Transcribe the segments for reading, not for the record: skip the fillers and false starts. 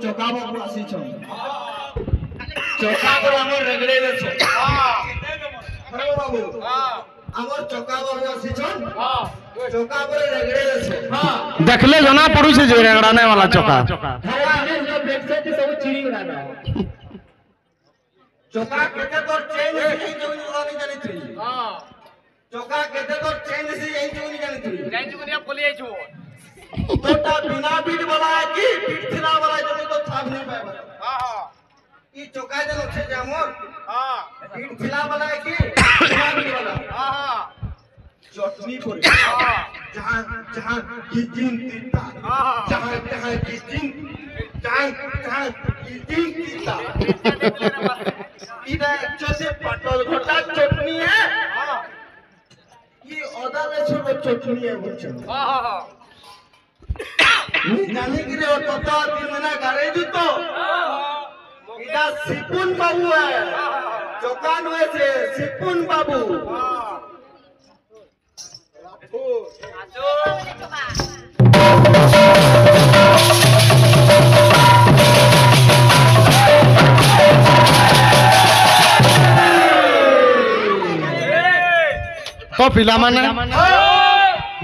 चका बाबू आसी छन चका पर हमर रगड़े दे छ हां बाबू हां हमर चका बाबू आसी छन हां चका पर रगड़े दे छ हां देखले जना पड़ू से जो रगड़ाने वाला चका हमारे जो देखसे कि सब चिड़ी उड़ाना चका केते तो चेन से यही जो नहीं जानी थी हां चका केते तो चेन से यही जो नहीं जानी थी जाई जो ने बोली छु तोटा बिना बीट वाला है कि बीट थिला वाला जो तो थाम नहीं पाए हां हां ई चका जन छे जामोर हां बीट थिला वाला है कि बिना बीट वाला हां हां चटनी पर हां जहां जहां किचिन तीता हां जहां जहां किचिन जहां किचिन तीता इधर जैसे पटल घोटा चटनी है हां ये ओदा में छोड़ चटनी है बोलछो हां हां हां जाने कि रे तोता 3 महीना गारे दितो इदा सिपुन बाबू है चोकान हुए से सिपुन बाबू तो पिला माने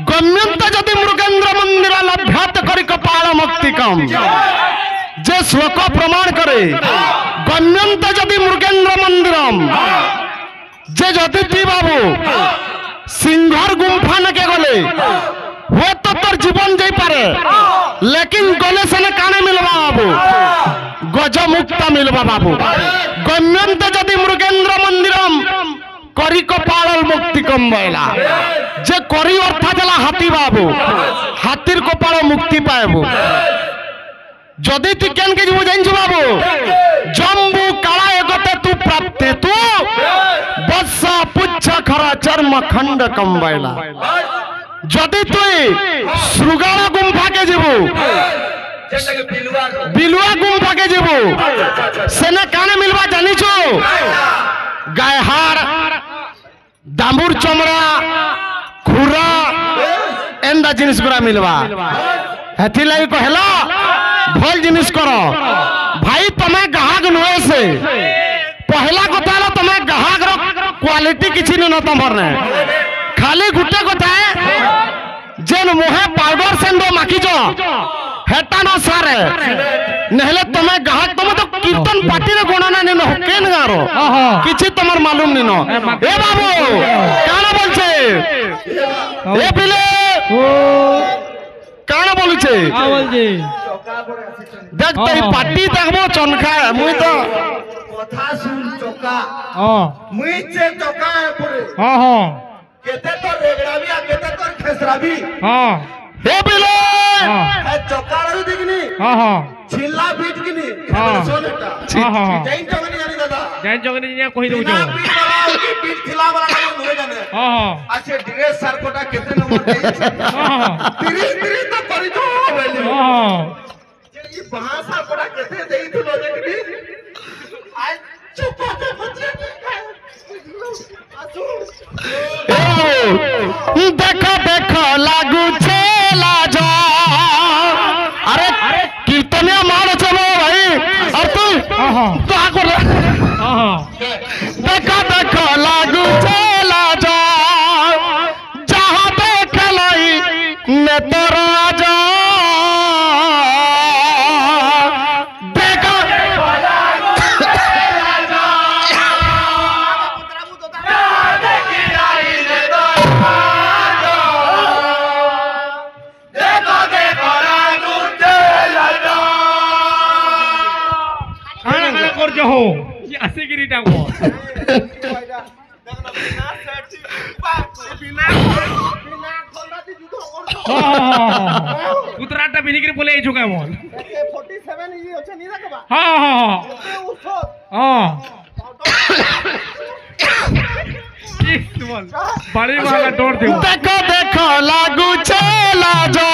गम्यंत जदि मृगेंद्र मंदिर लभ्यात करी कपाल मुक्तिकम जे श्लोक प्रमाण करे गम्यंत जदि मृगेंद्र मंदिरम जे जदि ती बाबू सिंहर गुंफा न के गले वो तो तोर जीवन जाई पारे लेकिन गले से काने मिलवा बाबू गज मुक्त मिलवा बाबू गम्यंत जदि मृगेंद्र मंदिरम करी कपाल मुक्तिकम बैला जे करी अर्थात जला हाथी बाबू हाथीर कपाल मुक्ति पाएबो जदि तू केन के जीव जाइन बाबू जम्बू काला एगते तू प्राप्त तू बस पुच्छ खरा चर्म खंड कंबैला जदि तू श्रुगाला गुंफा के जीवू बिलुआ गुंफा के जीवू सेना काने मिलवा जानी छो गायहार दामुर चमड़ा खुरा एंदा जिनिस गुरा मिलवा हेथि लाई कहला भल जिनिस करो भाई तमे ग्राहक नुए से पहला कथा ला तमे ग्राहक रो क्वालिटी किछि न तमर ने खाली गुटे कथा है जेन मोहे पाउडर सेंडो माखिजो हेटा न सारे नहले तमे ग्राहक तमे तो कीर्तन पार्टी रे गणना ने न केन गारो किछि तमर मालूम निनो ए बाबू काना बोलछे ए पिले काना बोलछे आ बोलछे देख तई पार्टी देखबो चनखा मुई तो कथा सुन चोका हां मुई से चोका है पुरे हां हां केते तो रेगड़ाबी आ केते तो खेसराबी हां हे पिले हां चोका रे दिखनी हां हां छिल्ला बीट किनी सोनेटा हां हां जैन चोगनी जानी दादा जैन चोगनी जिया कहि दउ जो बीट खिला वाला का नुए जाने हां हां अच्छे ड्रेस सरकोटा केते नंबर दे हां हां 30 तो करि दो हां हां ये वहां सरकोटा केते देई तू लो देखनी आज चुपा के बच्चे देखो देखो लागू छेला जा अरे कीर्तनिया मार चलो भाई और तू तो आको देखो देखो लागू छेला जा जहां देख लाई ने तो राजा हो ये ऐसे गिरीटा को उतराटा बिनिगिरी बोले এই जुगा मोल 47 ये अच्छा नहीं रखबा हां हां हां इस बोल बड़ी वाला डोर दे देखो देखो लागू चला जा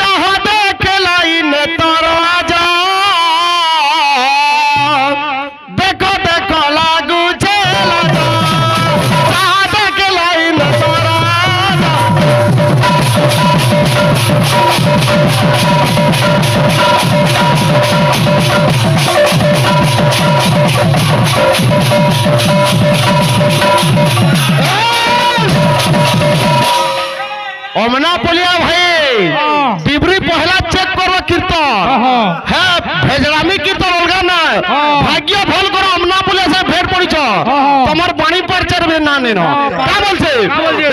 जहां देख लाई ने तोरा जा देखो देखो लागू चला जा जहां देख लाई ने तोरा जा চেক করব কীর্তন হ্যাঁ ভেজরামি কীর্তন অলগা নাই ভাগ্য ভুল করো আমনা বলে সে ভেট পড়িছ তোমার বাণী পারচার না নেন কা বলছে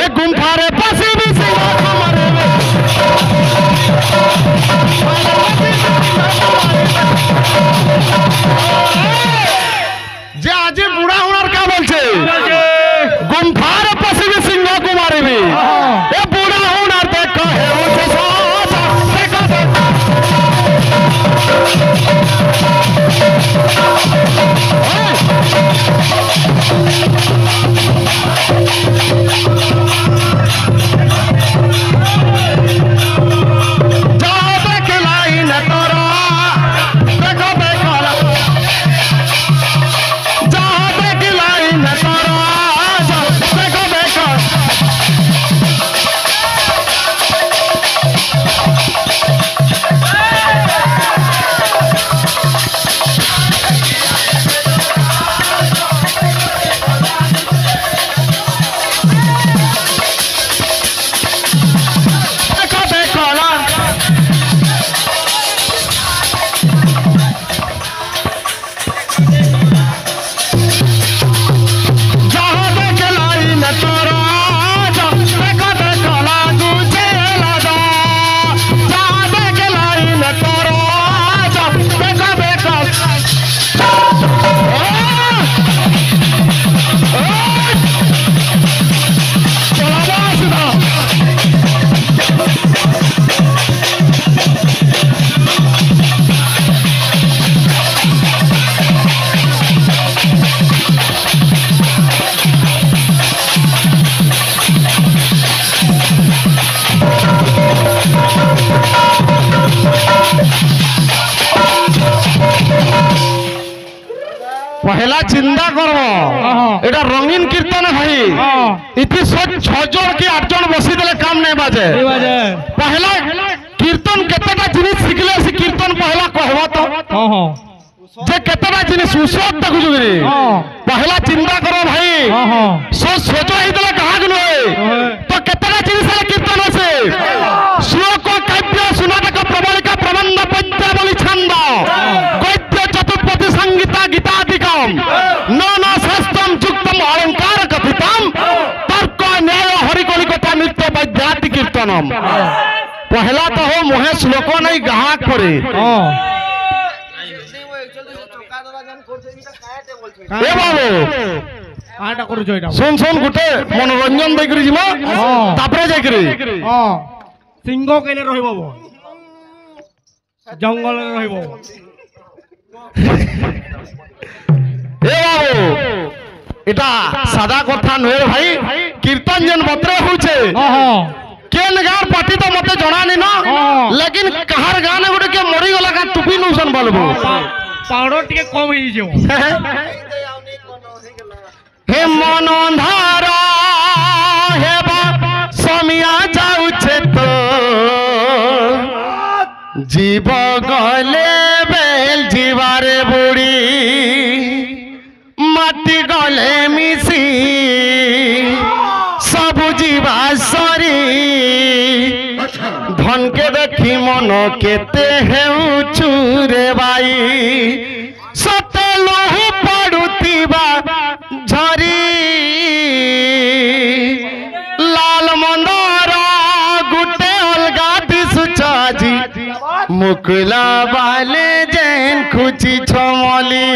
এ গুম্ফারে পাশিবি সিংহ তোমারে যে আজি বুড়া হুনার কা বলছে গুম্ফার পশিবি সিংহ কুমারিবি এ বুড়া হুনার দেখ হে উঠে সাজা দেখো पहला चिंता करबो एटा रंगीन कीर्तन भाई इति छजन की 8 जन बसी देले काम नहीं बाजे पहला कीर्तन केतेटा जिनिस शिखले से कीर्तन पहला कहबो तो जे केतेटा जिनिस उसत तक जुगरी पहला चिंता करो भाई सोचो ही देले कहा गनो तो केतेटा जिनिस कीर्तन আছে श्लोक काव्य सुनाटक प्रबलिका प्रबंध पद्यावली छंद गद्य चतुर्पदी संगीता गीतादिकम नाना शास्त्रम युक्तम अलंकार कथितम तर्क न्याय हरिकलिकता नृत्य वैद्याति कीर्तनम पहला तो हो मोहे श्लोक नहीं गाहक करे ए बाबू आटा करू जइटा सुन सुन गुटे मनोरंजन दे करी जिमा तापरे जाय करी सिंह केने रहिबो जंगल रे रहिबो ए बाबू এটা সাদা কথা নয় ভাই কীর্তন যেন বত্রে হচ্ছে কেন গার পার্টি তো মতে জনানি না লেকিন কাহার গানে গুটে কে মরি গলা কা টুপি নউছন বলবো পাউডার টিকে কম হই যাও হে মন অন্ধারা হে বা সমিয়া যাউছে তো জীব গলে বেল জীবারে বুড়ি মাটি গলে মিশি সবু জীবা সরি ধনকে দেখি মন কেতে হেউছু রে বাই সতে লহু পড়ুতিবা ঝরি লাল মন্দর গুটে অলগা দিশুচাজি মুকুলা বালে যেন খুচি ছমলি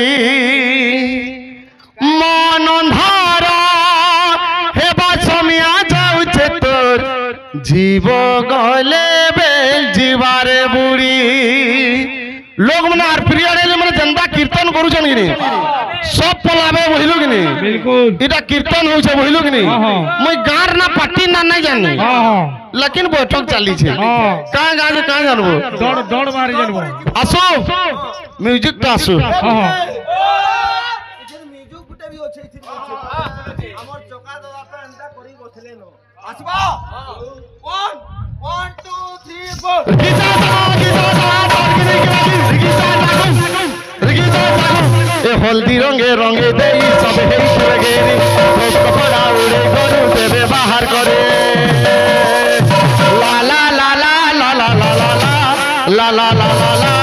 মন অন্ধার হেবা সমিয়া যাউছে তোর জীব গলে বেল জীবারে বুড়ি लोग मैंने आर पीरियड मैंने जनता कीर्तन करूछन कि सब पलाबे बहिलु कि बिल्कुल इटा कीर्तन होछ बहिलु कि मैं गार ना पार्टी ना नहीं जानी लेकिन बैठक चली छे का गा के का जानबो दौड़ दौड़ मारी जानबो आसो म्यूजिक तो आसो म्यूजिक गुटे भी होछे हमर चोका दवा पे अंडा करी बसले नो आसबा 1 2 3 4 गीता हल्दी रंगे रंगे दे सब गेरी कपड़ा उड़े गरु देवे बाहर करे ला ला ला ला ला ला ला ला ला ला ला ला ला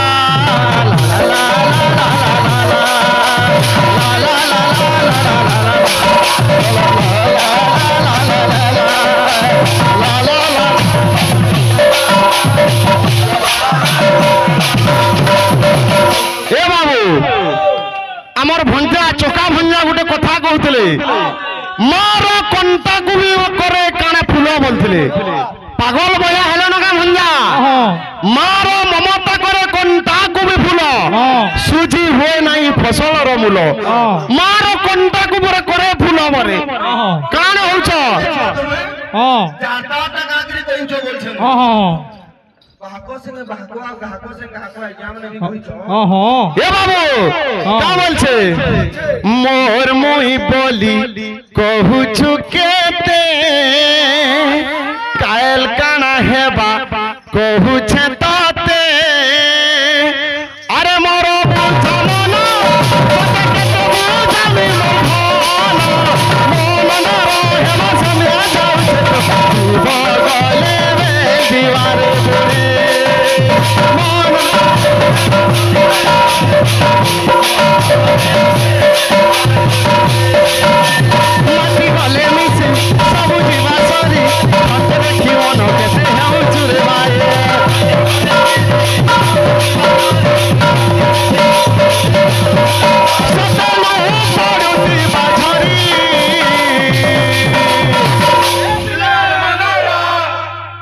ए बाबू आमर भंजा चोका भंजा गोटे कथा कहते मार कंटा को भी करे काने फूल बोलते पागल बया हेलो ना का भंजा मार ममता करे कंटा को भी फूल सुजी हुए नहीं फसल रो मूल मार कंटा को बरे करे फूल बरे काने होछ जाता टाकाग्री कहिছো बोलछन बाहको से गाहको एग्जाम ने भी कहिছো ए बाबू का बोलछे मोर मुई बोली कहू छुकेते कायल काना हेबा कहू छे ताते अरे मोरो बुझाना पते के तो बुझामी मोहना हेबा समय जाऊ छे बगले में दीवारे बुरे माटी गले मिसे सब जीवा सरी हाथ रखी मन केते हेउ चुरे बाए सतलो पड़ोती बाझरी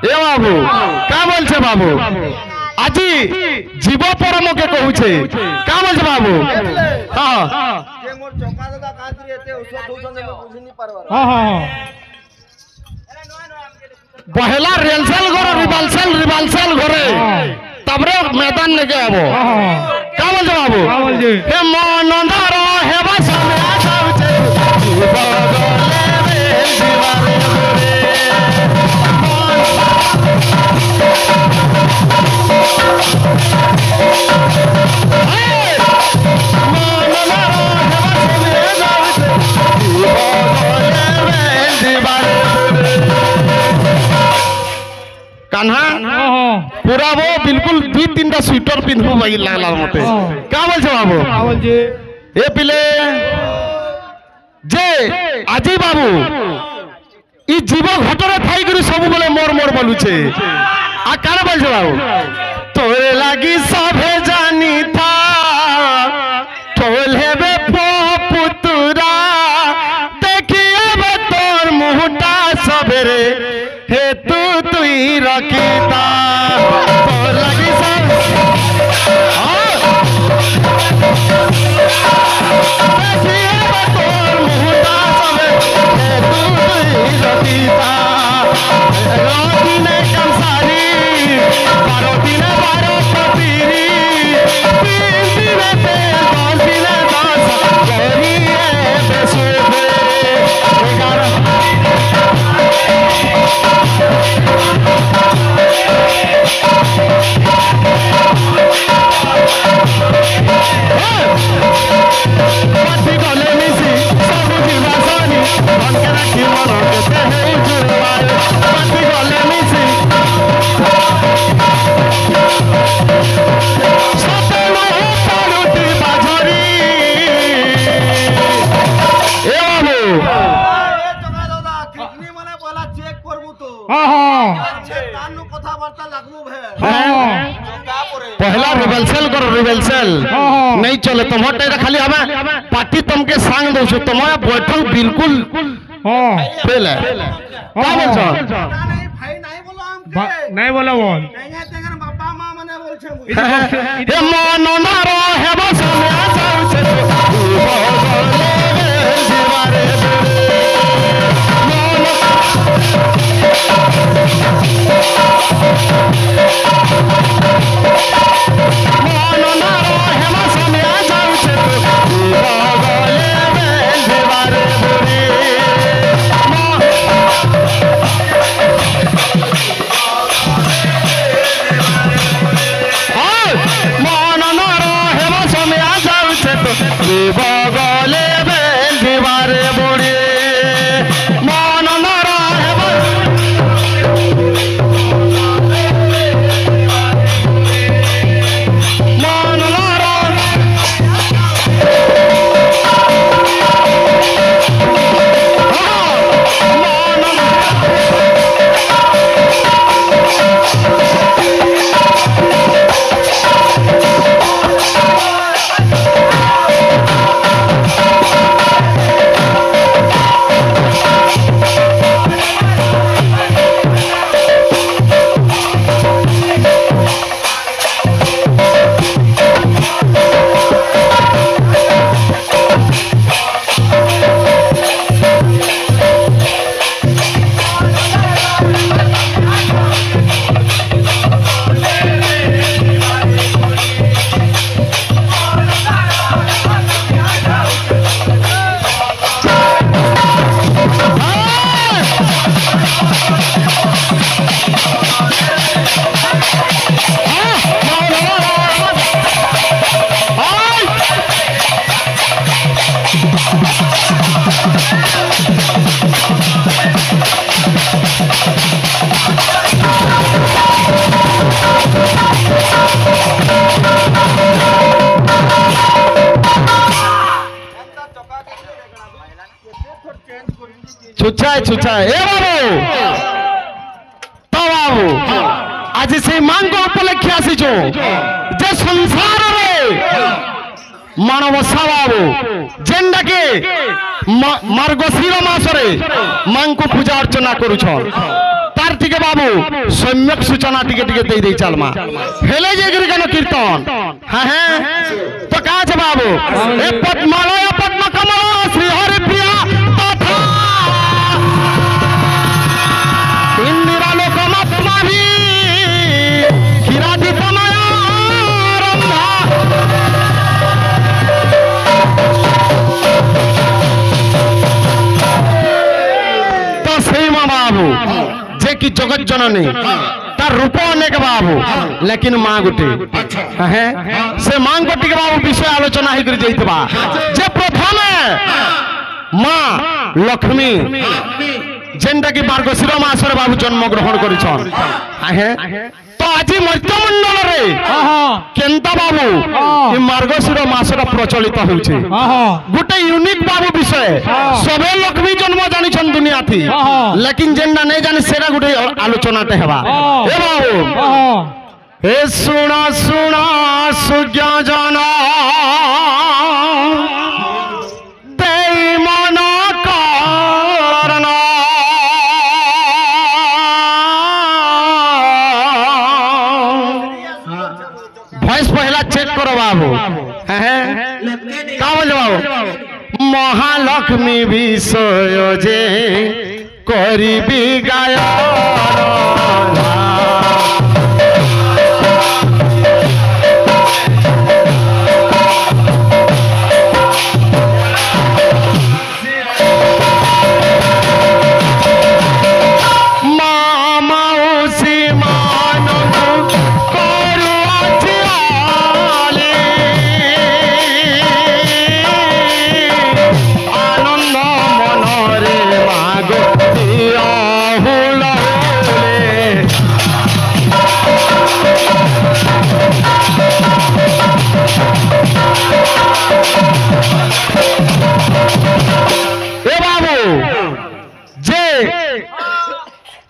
ए बाबू का बोलछे बाबू আজি জীব পরমকে কহুছে কা বলছ বাবু হ্যাঁ যে মোর চকা দাদা কাঁদরি এতে ঔষধ দউছন আমি বুঝি নি পারবার হ্যাঁ পহেলা রিভালসেল ঘরে তারপরে ময়দান লেগে যাবো কা বলছ বাবু হে মনন্দার হেবা সামনে আসাউছে বগলে রে দিবারে कान्हा पूरा वो बिल्कुल 2-3टा स्वेटर पिंधबो बाई लागला मते का बोल छ बाबू ए पिले जे आजी बाबू ई जीव घटरे थाई करी सब बेले मोर मोर बोलुछे आ काना बोल छ बाबू तोरे लागी सभे जानी था तोल हेबे पुतुरा देखिए बे तोर मुहटा सबेरे हे तू तुई रखीता तोर लगी सब देखिए बे तोर मुहटा सबेरे हे तू तुई रखीता रोटी ने कंसारी बारो दिन बारो पतीरी तीन दिन पे 10 दिन 10 गरी है बेसुरे 11 पाटी गले मिसी सब जीवा सनी बनके रखी मन केते हे जुरवाए पाटी गले मिसी सतलो पड़ोती बाझरी ए बाबू এ চকা দাদা কিডনি মানে বলা চেক করবো তো আচ্ছা কানু কথাবার্তা লাগবো ভাই চকা পরে पहला रिवेलसेल करो रिवेलसेल नहीं चले तुम्हारे खाली हमें पार्टी तुमके सांग दो तुम्हारा बैठक बिल्कुल फेल है क्या बोल नहीं भाई नहीं बोलो हमके नहीं बोला बोल तेंगे तेंगे बाबा मां मने बोलछे हे मनोना रो हे बस में आसाउ से बगले दीवारे मनोना रो हे बस में आसाउ से बगले दीवारे बुरी मनोना रो हे ଛୁଚାଏ ଛୁଚାଏ ଏ ବାବୁ ତ ବାବୁ ଆଜି ସେଇ ମାଙ୍କ ଉପଲକ୍ଷେ ଆସିଛୁ ଯେ ସଂସାରରେ ମାଣବସା ବାବୁ ଯେନ୍ଟାକି ମାର୍ଗଶୀର ମାସରେ ମାଙ୍କୁ ପୂଜା ଅର୍ଚ୍ଚନା କରୁଛ ତାର ଟିକେ ବାବୁ ସମ୍ୟକ ସୂଚନା ଟିକେ ଟିକେ ଦେଇ ଦେଇ ଚାଲମା ହେଲେ ଯାଇକରି କେନ କୀର୍ତ୍ତନ হ্যাঁ তো কাছে বাবু এ পদ্মালয় পদ্ম কমল শ্রী হরি প্রিয়া তথা ইন্দিরা লোকমাত্মাভি ক্ষীরাদি তনয়া রম্ভা তো সেই মা বাবু যে কি জগৎ জননী তার রূপ অনেক বাবু লেকিন মা গোটে হ্যাঁ সে মা গোটিকে বাবু বিষয় আলোচনা হয়ে যাইতবা যে প্রথমে মা লক্ষ্মী যেটা কি মার্গশীর মাসরে বাবু জন্মগ্রহণ করেছেন হ্যাঁ তো আজি মধ্যমণ্ডলরে কেন্তা বাবু এই মার্গশীর মাসটা প্রচলিত হচ্ছে গোটে ইউনিক বাবু বিষয় সবে লক্ষ্মী জন্ম জানিছেন দুনিয়াতে লেকিন যেটা নেই জানি সেটা গোটে আলোচনাতে হবা এ বাবু এ শুণ শুণ সুজ্ঞ জন দেই মন করণ ভয়েস পহলা চেক করো বাবু হ্যাঁ কা বলছো বাবু মহালক্ষ্মী বিষয় যে করিবি গায়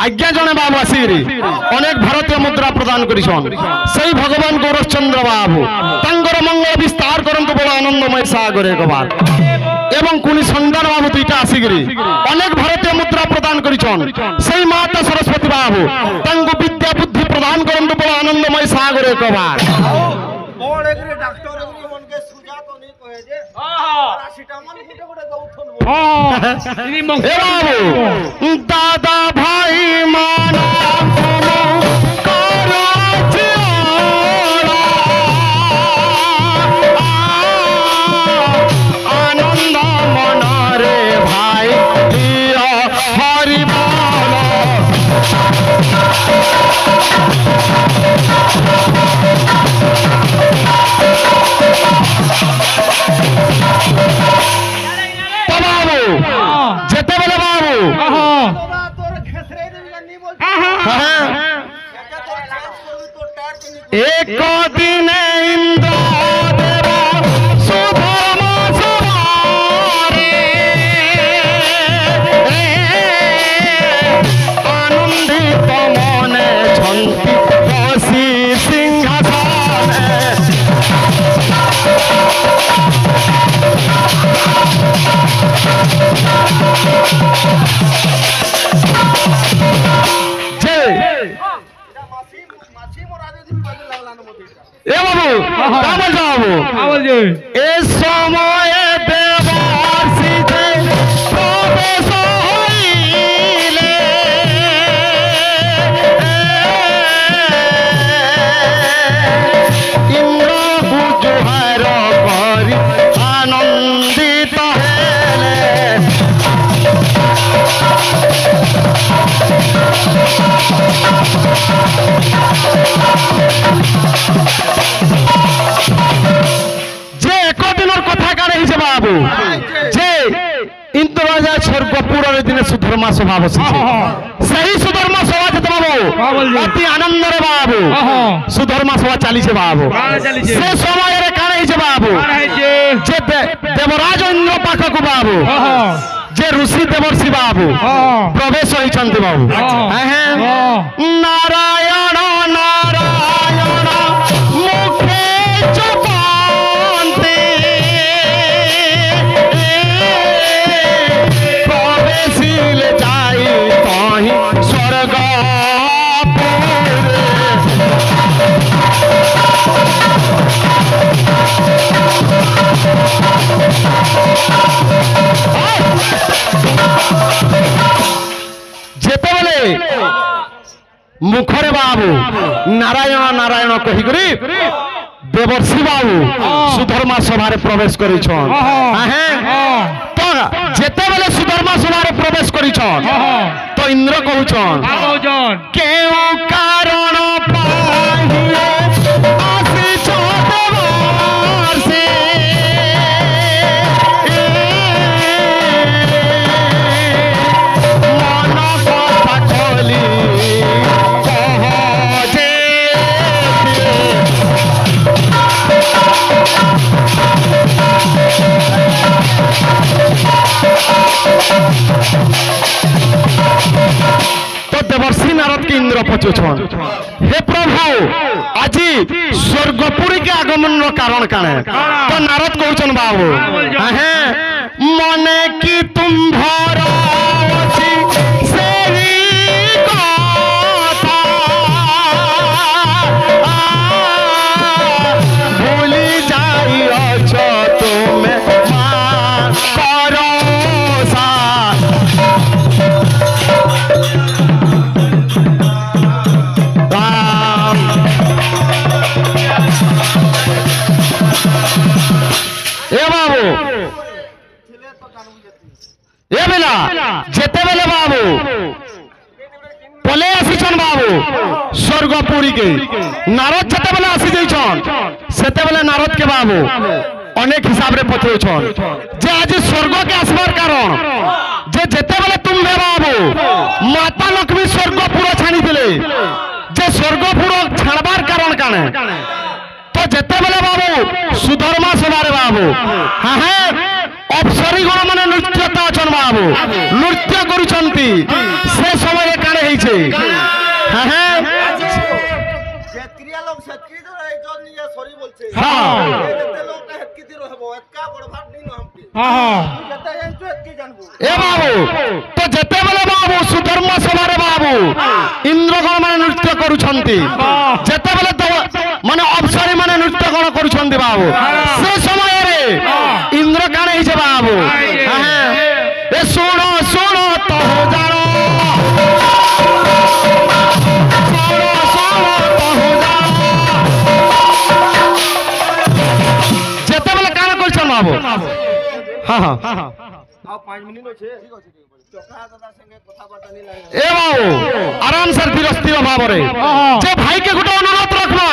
আজ্ঞা জনে বাবু আসিরি অনেক ভারতীয় মুদ্রা প্রদান করেছেন সেই ভগবান গৌরচন্দ্র বাবু তাঙ্গর মঙ্গল বিস্তার করন্তু বড় আনন্দময় সাগরে গোপাল এবং কোনি সন্তান বাবু দুইটা আসিগরি অনেক ভারতীয় মুদ্রা প্রদান করেছেন সেই মাতা সরস্বতী বাবু তাঙ্গ বিদ্যা বুদ্ধি প্রদান করন্তু বড় আনন্দময় সাগরে গোপাল বড় এগরে ডাক্তার এগরে মনকে সুজা তো নি কহে যে প্যারাসিটামল গুটে গুটে দউথন এ বাবু দাদা ভাই মানা আনন্দ মনরে ভাই হরি বল যেতেবেলে বাবু তোর খেসরে দিবি নি বল এটা তোর চেঞ্জ করবি তোর টায়ার চিনি এক দিনে ইন্দ্র দেব সুধর্ম সবারে আনন্দিত মনে ছন্তি বসি সিংহাসনে এ বাবু কামল বাবু এ সময়ে দেবর্ষিতে প্রবেশ হইলে ইন্দ্র বুঝুহার করি আনন্দিত হেলে যে একদিনের কথা কারে হিসে বাবু যে ইন্দ্ররাজা স্বর্গপুরের দিনে সুধর্মা সভা বসেছে সেই সুধর্মা সভা যেতে বাবু অতি আনন্দরে বাবু সুধর্মা সভা চালিছে বাবু সে সময়ের কারে হিসে বাবু যে দেবরাজ ইন্দ্র পাখকু বাবু যে ঋষি দেবর্ষি বাবু প্রবেশ হয়েছেন বাবু নারায়ণ নারায়ণ মুখে জপন্তে প্রবেশিলে যাই তহি স্বর্গ যেতবেলে মুখরে বাবু নারায়ণ নারায়ণ কহিকরি দেবর্ষি বাবু সুধর্মা সভারে প্রবেশ করিছন তো যেতবেলে সুধর্মা সভারে প্রবেশ করিছন তো ইন্দ্র কহুছন কেউ কারণ পাহিয়ে আসিছ দেবর্ষি तो देवर्षि नारद के इंद्र पचुछन हे प्रभु आज स्वर्गपुरी के आगमन कारण काने तो नारद कहउछन बाबू हैं मने की तुम भरोसी सेही कथा भूली जाइछ तुमे भरोसा যেতেবেলে বাবু পলে আসিছন বাবু স্বর্গপুরী কে নারদ যেতেবেলে আসি যাইছন সেতেবেলে নারদ কে বাবু অনেক হিসাবে পচাইছন যে আজ স্বর্গকে আসবার কারণ যে যেতেবেলে তুমি বাবু মাতা লক্ষ্মী স্বর্গপুর ছাড়ি দিলে যে স্বর্গপুর ছাড়বার কারণ কানে তো যেতেবেলে বাবু সুধর্মা সভারে বাবু হ্যাঁ অপসরী গণ মানে নৃত্যতা অছন বাবু নৃত্য করুছন্তি সে সময়ে কানে হইছে হ্যাঁ যেত্রিয়া লোক সেত্রি তো এই জন নিয়ে সরি বলছে হ্যাঁ যেতে লোকটা হেতকি রহবো এতকা বড় ভাব নি নহমকে যেতে জানছো এতকি জানবো এ বাবু তো যেতেবেলে বাবু সুধর্মা সভারে বাবু ইন্দ্রগণ মানে নৃত্য করুছন্তি যেতেবেলে তো মানে অপসরী মানে নৃত্য গণ করুছন্তি বাবু সে সময়ে ইন্দ্র কানে হইছে বাবু হ্যাঁ এ শুনো শুনো তো জানো শুনো শুনো তো জানো যেতেবেলে কানে করছেন বাবু হ্যাঁ হ্যাঁ আর 5 মিনিট আছে ঠিক আছে চোখা দাদার সঙ্গে কথাবার্তা নি লাগে এ বাবু আরাম সে বিরস্তির ভাবরে যে ভাইকে গোটে অনুরোধ রাখবা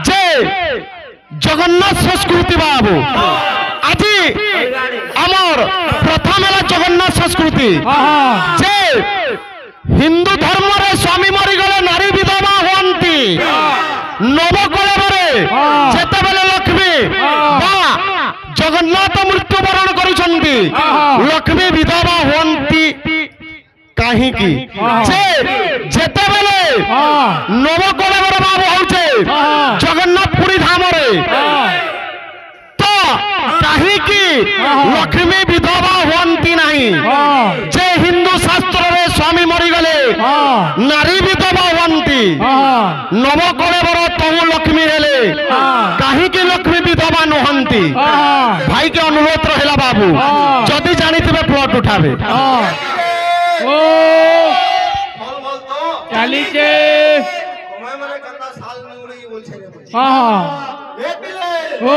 যে জগন্নাথ সংস্কৃতি বাবু আজি আমার প্রথম হল জগন্নাথ সংস্কৃতি যে হিন্দু ধর্মরে স্বামী মরিগলে নারী বিধবা হন্তি নবকলেবরে যেতেবেলে লক্ষ্মী বা জগন্নাথ মৃত্যুবরণ করুছন্তি লক্ষ্মী বিধবা হন্তি কাহিকি যে যেতেবেলে নবকলেবর বাবু হচ্ছে জগন্নাথ পুরী ধামরে তো কাহিকি লক্ষ্মী বিধবা হন্তি নাই যে হিন্দু শাস্ত্রে স্বামী মরিগলে নারী বিধবা হন্তি নবকলেবর তহু লক্ষ্মী হেলে কাহিকি লক্ষ্মী বিধবা নুহন্তি ভাইকে অনুরোধ রহিলা বাবু যদি জানিথিবে প্লট উঠাবে ও বল বল তো চালিছে সময় মানে কাটা সাল নিউড়ি বলছে রে ভাই হ্যাঁ এ পিলে ও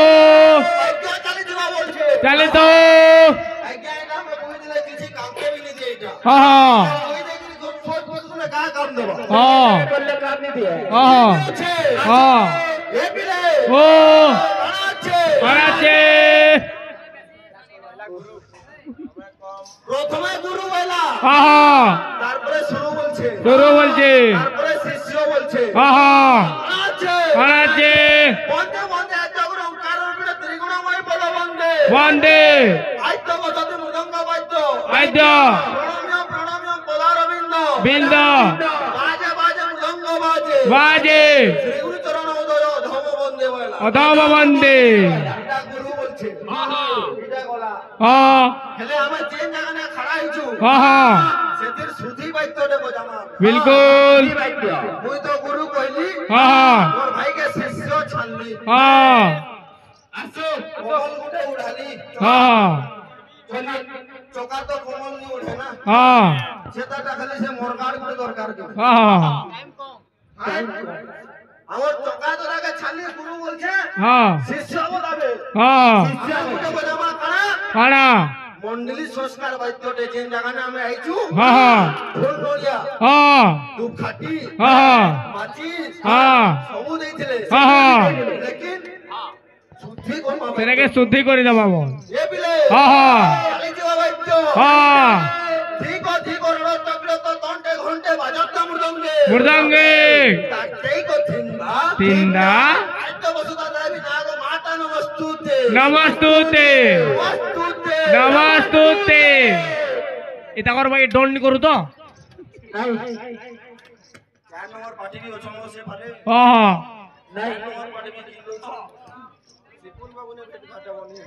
আজ্ঞা চালি দিবা বলছে চালে তো আজ্ঞা এটা আমরা কই দিলে কিছু কাম কে भी नहीं দিয়ে এটা হ্যাঁ কই দেখি খুব ছোট ছোট শুনে কা কাম দেবা হ্যাঁ বললে কাম নি দিয়ে হ্যাঁ হ্যাঁ এ পিলে ও আছে আছে প্রথমে গুরু বলা হ্যাঁ তারপরে শুরু বলছে শুরু বলছে তারপরে শিষ্য বলছে হ্যাঁ আছে আছে বন্দে বন্দে জগরং কারণ বিনা ত্রিগুণময় বল বন্দে বন্দে আইতো বদতে মৃদঙ্গ বাদ্য বাদ্য প্রণাম্য প্রণাম্য পদারবিন্দ বিন্দ বাজে বাজে মৃদঙ্গ বাজে বাজে শ্রী গুরু চরণ উদয় ধম বন্দে বলা অধম বন্দে এটা গুরু বলছে এটা গলা হেলে আমি যে জায়গায় খাড়া হইছু সেতির সুধি বাদ্যটে বজামা বিলকুল মুই তো গুরু কইলি মোর ভাইকে শিষ্য ছানলি আসো কমল গুটে উড়ালি চকা তো কমল নি উঠে না সেটাটা খালি সে মোরগাড় গুটে দরকার কি আমার চকা তোরাকে ছানলি গুরু বলছে শিষ্য বলাবে শিষ্য গুটে বজামা কানা মন্ডলী সংস্কার বাদ্যটে যে জায়গায় আমি আইছু ঢোল নড়িয়া ধূপ খাটি মাচিস সবু দেইছিলে লেকিন শুদ্ধি করবা সেটাকে শুদ্ধি করে দেবা বল এ বিলে চালি যাওয়া বাদ্য ঠিক ঠিক রণ চক্র তো তন্টে ঘন্টে বাজাতা মৃদঙ্গে তাতেই কো থিন্দা তিন্দা আইতো বসুদা দেবী নাগ মাতা নমস্তুতে নমস্তুতে নমস্তুতে নমস্তুতে এটা কর ভাই দন্ড করু তো 4 নম্বর পার্টি কি অছম সে ভালে নাই নম্বর পার্টি কি দিল সিপুল বাবু ने भेट घाटा बनी है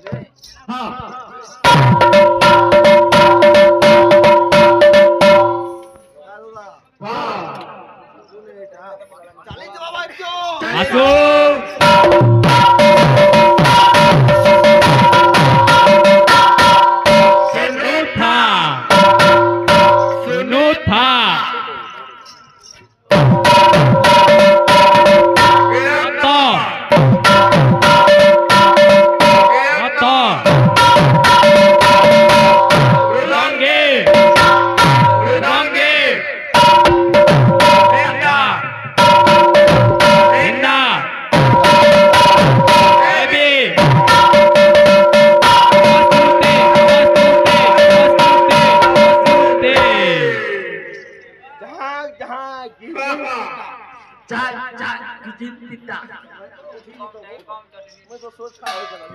चाली जवाब आइयो আসো मैं तो सोच खा हो चला